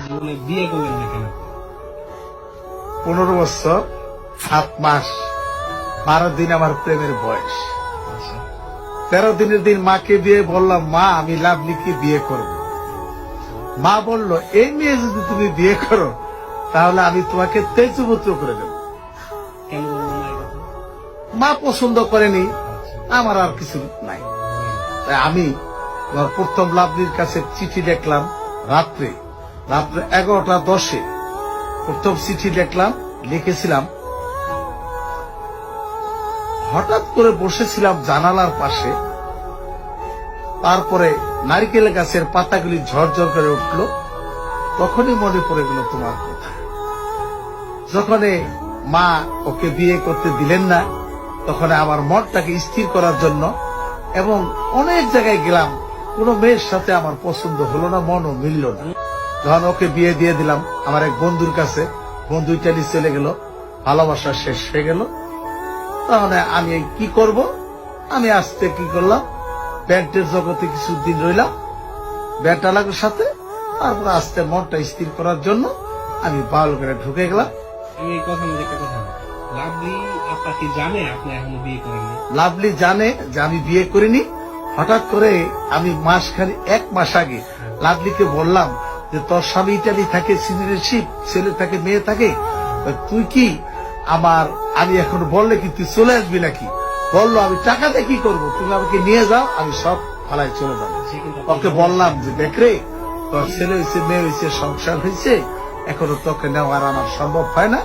জীবনে বিয়ে করলেন না কেন? 15 বছর 7 মাস 12 দিন আমার প্রেমের বয়স। 13 দিনের দিন মাকে দিয়ে বললাম, মা আমি লাভলিকে বিয়ে করব। মা বলল, এই মেয়ে যদি তুমি বিয়ে করো তাহলে আমি তোমাকে তেজপুত্র করে দেব। কেন বললেন না এই কথা? মা পছন্দ করেনি, আমার আর কিছু নাই। তাই আমি আমার প্রথম লাভলির কাছে চিঠি লিখলাম রাত্রে 11টা 10-এ প্রথম চিঠি লিখলাম। লিখেছিলাম, হঠাৎ করে বসেছিলাম জানালার পাশে, তারপরে নারিকেল গাছের পাতাগুলি ঝরঝর করে উঠল, তখনই মনে পড়ে গেল তোমার কথা। যখন মা ওকে বিয়ে করতে দিলেন না, তখন আমার মনটাকে স্থির করার জন্য এবং অনেক জায়গায় গেলাম, কোন মেয়ের সাথে আমার পছন্দ হলো না, মনও মিলল না। যখন ওকে বিয়ে দিয়ে দিলাম আমার এক বন্ধুর কাছে, বন্ধু ইটালি চলে গেল, ভালোবাসা শেষ হয়ে গেল। তাহলে আমি কি করব? আমি আস্তে কি করলাম, ব্যান্ডের জগতে কিছুদিন রইলাম ব্যান্ড আলাগের সাথে। তারপর আস্তে মনটা স্থির করার জন্য আমি বাউল করে ঢুকে গেলাম। আমি এই কথা মধ্যে একটা কথা বলি। লাভলি আপনাকে জানে আপনি এখনো বিয়ে করেননি? লাভলি জানে যে আমি বিয়ে করিনি। হঠাৎ করে আমি মাসখানি 1 মাস আগে লাভলিকে বললাম যে তোর স্বামী ইটালি থাকে, সিটিজেনশিপ, ছেলে থাকে মেয়ে থাকে, তুই কি আমি এখন বললে কি তুই চলে আসবি নাকি? বললো, আমি টাকাতে কি করব, তুমি আমাকে নিয়ে যাও, আমি সব ফালাই চলে যাবো। ওকে বললাম যে দেখ রে, তোর ছেলে হয়েছে, মেয়ে হয়েছে, সংসার হয়েছে, এখনো তোকে নেওয়ার আমার সম্ভব হয় না,